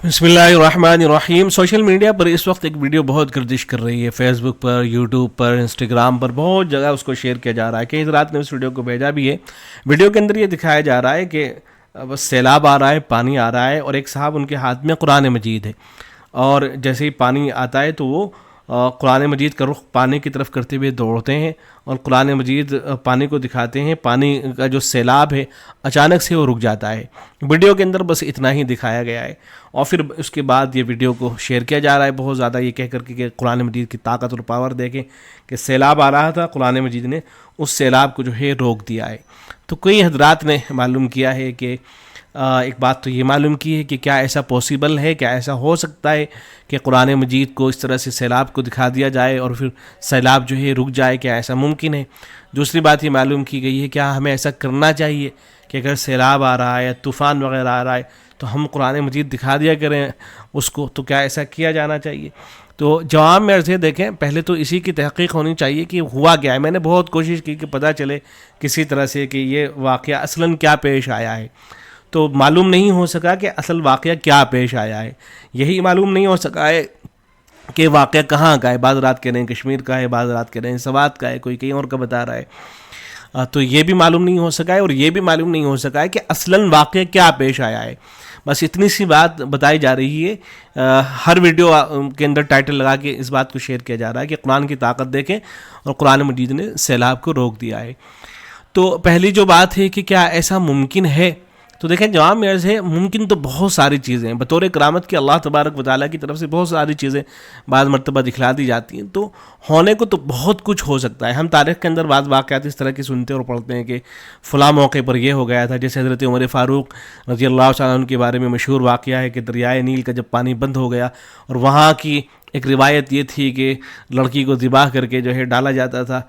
بسم اللہ الرحمن الرحیم۔ سوشل میڈیا پر اس وقت ایک ویڈیو بہت گردش کر رہی ہے، فیس بک پر، یوٹیوب پر، انسٹاگرام پر، بہت جگہ اس کو شیئر کیا جا رہا ہے۔ کئی حضرات نے اس ویڈیو کو بھیجا بھی ہے۔ ویڈیو کے اندر یہ دکھایا جا رہا ہے کہ بس سیلاب آ رہا ہے، پانی آ رہا ہے، اور ایک صاحب ان کے ہاتھ میں قرآن مجید ہے، اور جیسے ہی پانی آتا ہے تو وہ قرآن مجید کا رخ پانی کی طرف کرتے ہوئے دوڑتے ہیں اور قرآن مجید پانی کو دکھاتے ہیں۔ پانی کا جو سیلاب ہے اچانک سے وہ رک جاتا ہے۔ ویڈیو کے اندر بس اتنا ہی دکھایا گیا ہے، اور پھر اس کے بعد یہ ویڈیو کو شیئر کیا جا رہا ہے بہت زیادہ، یہ کہہ کر کے کہ قرآن مجید کی طاقت اور پاور دیکھیں کہ سیلاب آ رہا تھا، قرآن مجید نے اس سیلاب کو جو ہے روک دیا ہے۔ تو کئی حضرات نے معلوم کیا ہے کہ ایک بات تو یہ معلوم کی ہے کہ کیا ایسا پاسبل ہے، کیا ایسا ہو سکتا ہے کہ قرآن مجید کو اس طرح سے سیلاب کو دکھا دیا جائے اور پھر سیلاب جو ہے رک جائے، کیا ایسا ممکن ہے؟ دوسری بات یہ معلوم کی گئی ہے کیا ہمیں ایسا کرنا چاہیے کہ اگر سیلاب آ رہا ہے، طوفان وغیرہ آ رہا ہے تو ہم قرآن مجید دکھا دیا کریں اس کو، تو کیا ایسا کیا جانا چاہیے؟ تو جواب میں سے دیکھیں، پہلے تو اسی کی تحقیق ہونی چاہیے کہ ہوا کیا ہے۔ میں نے بہت کوشش کی کہ پتہ چلے کسی طرح سے کہ یہ واقعہ اصلاً کیا پیش آیا ہے، تو معلوم نہیں ہو سکا کہ اصل واقعہ کیا پیش آیا ہے۔ یہی معلوم نہیں ہو سکا ہے کہ واقعہ کہاں کا ہے۔ بعض رات کہہ رہے ہیں کشمیر کا ہے، بعض رات کہہ رہے ہیں سوات کا ہے، کوئی کہیں اور کا بتا رہا ہے۔ تو یہ بھی معلوم نہیں ہو سکا ہے، اور یہ بھی معلوم نہیں ہو سکا ہے کہ اصلاً واقعہ کیا پیش آیا ہے۔ بس اتنی سی بات بتائی جا رہی ہے۔ ہر ویڈیو کے اندر ٹائٹل لگا کے اس بات کو شیئر کیا جا رہا ہے کہ قرآن کی طاقت دیکھیں اور قرآن مجید نے سیلاب کو روک دیا ہے۔ تو پہلی جو بات ہے کہ کیا ایسا ممکن ہے، تو دیکھیں جواب میرے سے ممکن تو بہت ساری چیزیں ہیں۔ بطور کرامت کے اللہ تبارک و تعالیٰ کی طرف سے بہت ساری چیزیں بعض مرتبہ دکھلا دی جاتی ہیں، تو ہونے کو تو بہت کچھ ہو سکتا ہے۔ ہم تاریخ کے اندر بعض واقعات اس طرح کی سنتے اور پڑھتے ہیں کہ فلاں موقع پر یہ ہو گیا تھا، جیسے حضرت عمر فاروق رضی اللہ تعالیٰ عنہ کے بارے میں مشہور واقعہ ہے کہ دریائے نیل کا جب پانی بند ہو گیا، اور وہاں کی ایک روایت یہ تھی کہ لڑکی کو ذبح کر کے جو ہے ڈالا جاتا تھا،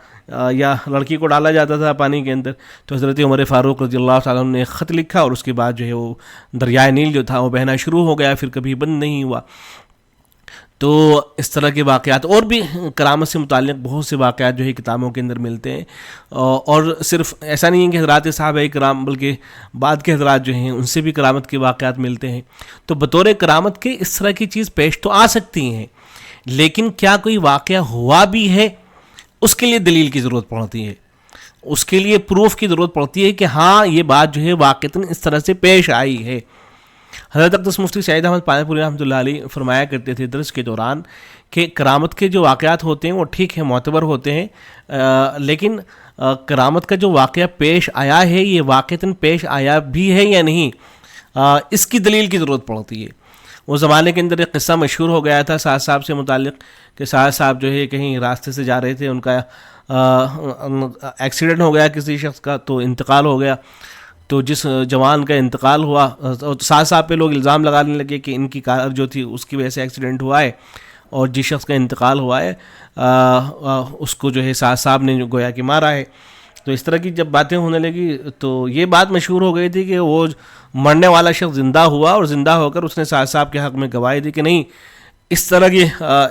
یا لڑکی کو ڈالا جاتا تھا پانی کے اندر، تو حضرت عمر فاروق رضی اللہ تعالیٰ عنہ نے ایک خط لکھا، اور اس کے بعد جو ہے وہ دریائے نیل جو تھا وہ بہنا شروع ہو گیا، پھر کبھی بند نہیں ہوا۔ تو اس طرح کے واقعات اور بھی کرامت سے متعلق بہت سے واقعات جو ہے کتابوں کے اندر ملتے ہیں، اور صرف ایسا نہیں ہے کہ حضرات صحابہ کرام، بلکہ بعد کے حضرات جو ہیں ان سے بھی کرامت کے واقعات ملتے ہیں۔ تو بطور کرامت کے اس طرح کی چیز پیش تو آ سکتی ہیں، لیکن کیا کوئی واقعہ ہوا بھی ہے؟ اس کے لیے دلیل کی ضرورت پڑتی ہے، اس کے لیے پروف کی ضرورت پڑتی ہے کہ ہاں یہ بات جو ہے واقعتاً اس طرح سے پیش آئی ہے۔ حضرت اقدس مفتی سعید احمد پانی پوری رحمۃ اللہ علیہ فرمایا کرتے تھے درس کے دوران کہ کرامت کے جو واقعات ہوتے ہیں وہ ٹھیک ہے، معتبر ہوتے ہیں، لیکن کرامت کا جو واقعہ پیش آیا ہے یہ واقعتاً پیش آیا بھی ہے یا نہیں، اس کی دلیل کی ضرورت پڑتی ہے۔ وہ زمانے کے اندر ایک قصہ مشہور ہو گیا تھا سعد صاحب سے متعلق کہ سعد صاحب جو ہے کہیں راستے سے جا رہے تھے، ان کا ایکسیڈنٹ ہو گیا کسی شخص کا، تو انتقال ہو گیا۔ تو جس جوان کا انتقال ہوا، سعد صاحب پہ لوگ الزام لگانے لگے کہ ان کی کار جو تھی اس کی وجہ سے ایکسیڈنٹ ہوا ہے، اور جس شخص کا انتقال ہوا ہے اس کو جو ہے سعد صاحب نے گویا کہ مارا ہے۔ تو اس طرح کی جب باتیں ہونے لگی تو یہ بات مشہور ہو گئی تھی کہ وہ مرنے والا شخص زندہ ہوا، اور زندہ ہو کر اس نے سعد صاحب کے حق میں گواہی دی کہ نہیں، اس طرح کی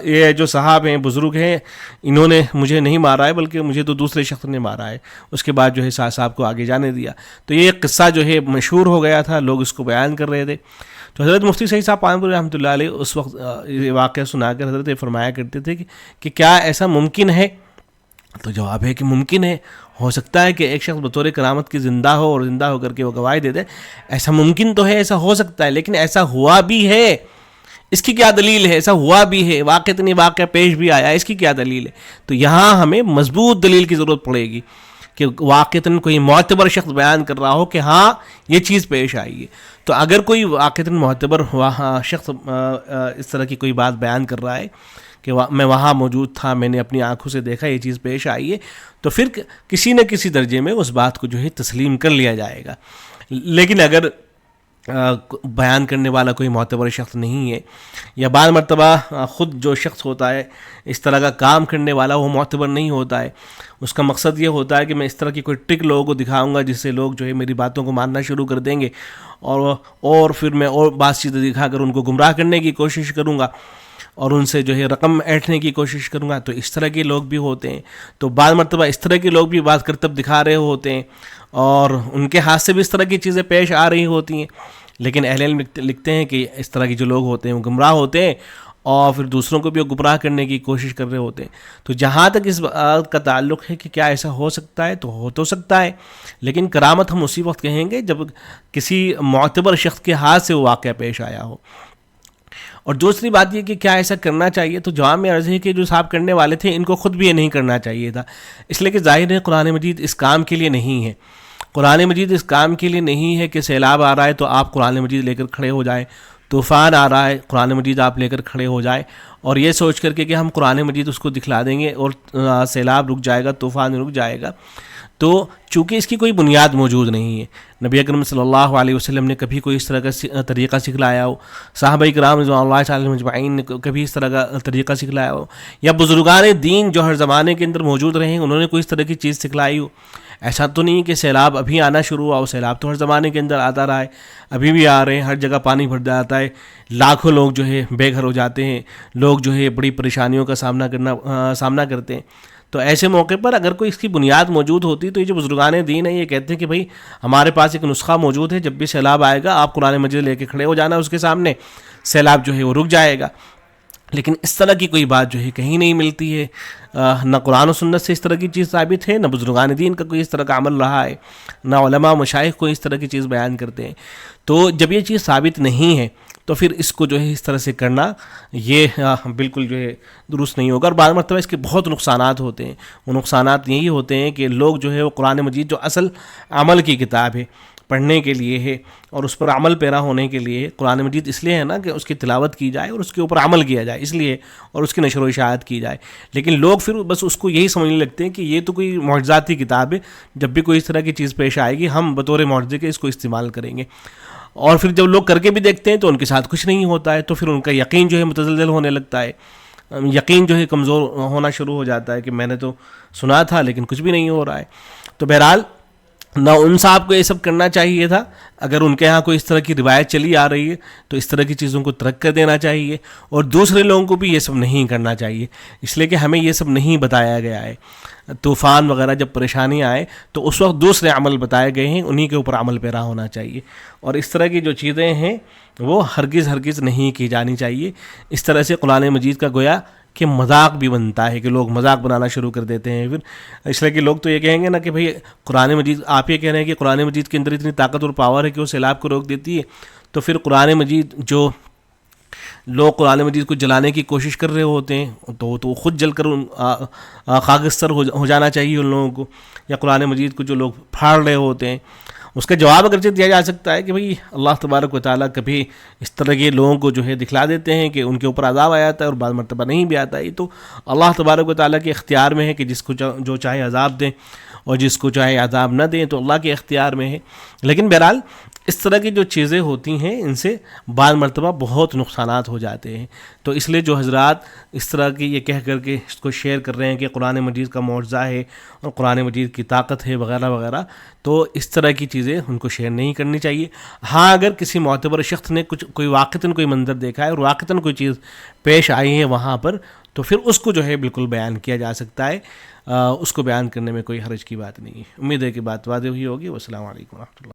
یہ جو صاحب ہیں، بزرگ ہیں، انہوں نے مجھے نہیں مارا ہے بلکہ مجھے تو دوسرے شخص نے مارا ہے۔ اس کے بعد جو ہے سعد صاحب کو آگے جانے دیا۔ تو یہ قصہ جو ہے مشہور ہو گیا تھا، لوگ اس کو بیان کر رہے تھے۔ تو حضرت مفتی سعید صاحب پانی پوری رحمۃ اللہ علیہ اس وقت یہ واقعہ سنا کر حضرت فرمایا کرتے تھے کہ کیا ایسا ممکن ہے؟ تو جواب ہے کہ ممکن ہے۔ ہو سکتا ہے کہ ایک شخص بطور کرامت کی زندہ ہو اور زندہ ہو کر کے وہ گواہی دے دے، ایسا ممکن تو ہے، ایسا ہو سکتا ہے، لیکن ایسا ہوا بھی ہے، اس کی کیا دلیل ہے؟ ایسا ہوا بھی ہے، واقعتاً یہ واقعہ پیش بھی آیا، اس کی کیا دلیل ہے؟ تو یہاں ہمیں مضبوط دلیل کی ضرورت پڑے گی کہ واقعتاً کوئی معتبر شخص بیان کر رہا ہو کہ ہاں یہ چیز پیش آئی ہے۔ تو اگر کوئی واقعتاً معتبر شخص اس طرح کی کوئی بات بیان کر رہا ہے کہ میں وہاں موجود تھا، میں نے اپنی آنکھوں سے دیکھا، یہ چیز پیش آئی ہے، تو پھر کسی نہ کسی درجے میں اس بات کو جو ہے تسلیم کر لیا جائے گا۔ لیکن اگر بیان کرنے والا کوئی معتبر شخص نہیں ہے، یا بعض مرتبہ خود جو شخص ہوتا ہے اس طرح کا کام کرنے والا وہ معتبر نہیں ہوتا ہے، اس کا مقصد یہ ہوتا ہے کہ میں اس طرح کی کوئی ٹرک لوگوں کو دکھاؤں گا جس سے لوگ جو ہے میری باتوں کو ماننا شروع کر دیں گے، اور پھر میں اور بعض چیزیں دکھا کر ان کو گمراہ کرنے کی کوشش کروں گا، اور ان سے جو ہے رقم ایٹھنے کی کوشش کروں گا۔ تو اس طرح کے لوگ بھی ہوتے ہیں۔ تو بعض مرتبہ اس طرح کے لوگ بھی بعض کرتب دکھا رہے ہوتے ہیں، اور ان کے ہاتھ سے بھی اس طرح کی چیزیں پیش آ رہی ہوتی ہیں، لیکن اہل علم لکھتے ہیں کہ اس طرح کے جو لوگ ہوتے ہیں وہ گمراہ ہوتے ہیں اور پھر دوسروں کو بھی وہ گمراہ کرنے کی کوشش کر رہے ہوتے ہیں. تو جہاں تک اس بات کا تعلق ہے کہ کیا ایسا ہو سکتا ہے، تو ہو تو سکتا ہے، لیکن کرامت ہم اسی وقت کہیں گے جب کسی معتبر شخص کے ہاتھ سے وہ واقعہ پیش آیا ہو. اور دوسری بات یہ کہ کیا ایسا کرنا چاہیے، تو جواب میں عرض ہے کہ جو صاحب کرنے والے تھے ان کو خود بھی یہ نہیں کرنا چاہیے تھا، اس لیے کہ ظاہر ہے قرآن مجید اس کام کے لیے نہیں ہے. قرآن مجید اس کام کے لیے نہیں ہے کہ سیلاب آ رہا ہے تو آپ قرآن مجید لے کر کھڑے ہو جائیں، طوفان آ رہا ہے قرآن مجید آپ لے کر کھڑے ہو جائیں اور یہ سوچ کر کے کہ ہم قرآن مجید اس کو دکھلا دیں گے اور سیلاب رک جائے گا، طوفان رک جائے گا. تو چونکہ اس کی کوئی بنیاد موجود نہیں ہے، نبی اکرم صلی اللہ علیہ وسلم نے کبھی کوئی اس طرح کا طریقہ سکھلایا ہو، صحابہ کرام رضوان اللہ تعالی علیہم اجمعین نے کبھی اس طرح کا طریقہ سکھلایا ہو، یا بزرگان دین جو ہر زمانے کے اندر موجود رہے ہیں انہوں نے کوئی اس طرح کی چیز سکھلائی ہو. ایسا تو نہیں کہ سیلاب ابھی آنا شروع ہوا ہو، سیلاب تو ہر زمانے کے اندر آتا رہا ہے، ابھی بھی آ رہے ہیں، ہر جگہ پانی بھر جاتا ہے، لاکھوں لوگ جو ہے بے گھر ہو جاتے ہیں، لوگ جو ہے بڑی پریشانیوں کا سامنا کرتے ہیں. تو ایسے موقع پر اگر کوئی اس کی بنیاد موجود ہوتی تو یہ جو بزرگان دین ہیں یہ کہتے ہیں کہ بھائی ہمارے پاس ایک نسخہ موجود ہے، جب بھی سیلاب آئے گا آپ قرآن مجید لے کے کھڑے ہو جانا اس کے سامنے، سیلاب جو ہے وہ رک جائے گا. لیکن اس طرح کی کوئی بات جو ہے کہیں نہیں ملتی ہے، نہ قرآن و سنت سے اس طرح کی چیز ثابت ہے، نہ بزرگان دین کا کوئی اس طرح کا عمل رہا ہے، نہ علماء مشائخ کو اس طرح کی چیز بیان کرتے ہیں. تو جب یہ چیز ثابت نہیں ہے تو پھر اس کو جو ہے اس طرح سے کرنا یہ بالکل جو ہے درست نہیں ہوگا. اور بعض مرتبہ اس کے بہت نقصانات ہوتے ہیں. وہ نقصانات یہی ہوتے ہیں کہ لوگ جو ہے وہ قرآن مجید جو اصل عمل کی کتاب ہے، پڑھنے کے لیے ہے اور اس پر عمل پیرا ہونے کے لیے، قرآن مجید اس لیے ہے نا کہ اس کی تلاوت کی جائے اور اس کے اوپر عمل کیا جائے اس لیے، اور اس کی نشر و اشاعت کی جائے. لیکن لوگ پھر بس اس کو یہی سمجھنے لگتے ہیں کہ یہ تو کوئی معجزاتی کتاب ہے، جب بھی کوئی اس طرح کی چیز پیش آئے گی ہم بطور معجزے کے اس کو استعمال کریں گے. اور پھر جب لوگ کر کے بھی دیکھتے ہیں تو ان کے ساتھ کچھ نہیں ہوتا ہے، تو پھر ان کا یقین جو ہے متزلزل ہونے لگتا ہے، یقین جو ہے کمزور ہونا شروع ہو جاتا ہے کہ میں نے تو سنا تھا لیکن کچھ بھی نہیں ہو رہا ہے. تو بہرحال نہ ان صاحب کو یہ سب کرنا چاہیے تھا، اگر ان کے ہاں کوئی اس طرح کی روایت چلی آ رہی ہے تو اس طرح کی چیزوں کو ترک کر دینا چاہیے، اور دوسرے لوگوں کو بھی یہ سب نہیں کرنا چاہیے، اس لیے کہ ہمیں یہ سب نہیں بتایا گیا ہے. طوفان وغیرہ جب پریشانی آئے تو اس وقت دوسرے عمل بتائے گئے ہیں، انہی کے اوپر عمل پیرا ہونا چاہیے. اور اس طرح کی جو چیزیں ہیں وہ ہرگز نہیں کی جانی چاہیے. اس طرح سے قرآن مجید کا گویا کہ مذاق بھی بنتا ہے، کہ لوگ مذاق بنانا شروع کر دیتے ہیں. پھر اس لیے کہ لوگ تو یہ کہیں گے نا کہ بھئی قرآن مجید، آپ یہ کہہ رہے ہیں کہ قرآن مجید کے اندر اتنی طاقت اور پاور ہے کہ وہ سیلاب کو روک دیتی ہے، تو پھر قرآن مجید جو لوگ قرآن مجید کو جلانے کی کوشش کر رہے ہوتے ہیں تو خود جل کر کاغذ سر ہو جانا چاہیے ان لوگوں کو، یا قرآن مجید کو جو لوگ پھاڑ رہے ہوتے ہیں. اس کا جواب اگرچہ دیا جا سکتا ہے کہ بھئی اللہ تبارک و تعالیٰ کبھی اس طرح کے لوگوں کو جو ہے دکھلا دیتے ہیں کہ ان کے اوپر عذاب آ جاتا ہے اور بعض مرتبہ نہیں بھی آتا ہے. تو اللہ تبارک و تعالیٰ کے اختیار میں ہے کہ جس کو جو چاہے عذاب دیں اور جس کو چاہے عذاب نہ دیں، تو اللہ کے اختیار میں ہے. لیکن بہرحال اس طرح کی جو چیزیں ہوتی ہیں ان سے بعض مرتبہ بہت نقصانات ہو جاتے ہیں. تو اس لیے جو حضرات اس طرح کی یہ کہہ کر کے اس کو شیئر کر رہے ہیں کہ قرآن مجید کا معجزہ ہے اور قرآن مجید کی طاقت ہے وغیرہ وغیرہ، تو اس طرح کی چیزیں ان کو شیئر نہیں کرنی چاہیے. ہاں اگر کسی معتبر شخص نے کوئی واقعتاً کوئی منظر دیکھا ہے اور واقعتاً کوئی چیز پیش آئی ہے وہاں پر، تو پھر اس کو جو ہے بالکل بیان کیا جا سکتا ہے، اس کو بیان کرنے میں کوئی حرج کی بات نہیں ہے. امید ہے کہ بات واضح ہوئی ہوگی. والسلام علیکم ورحمۃ اللہ.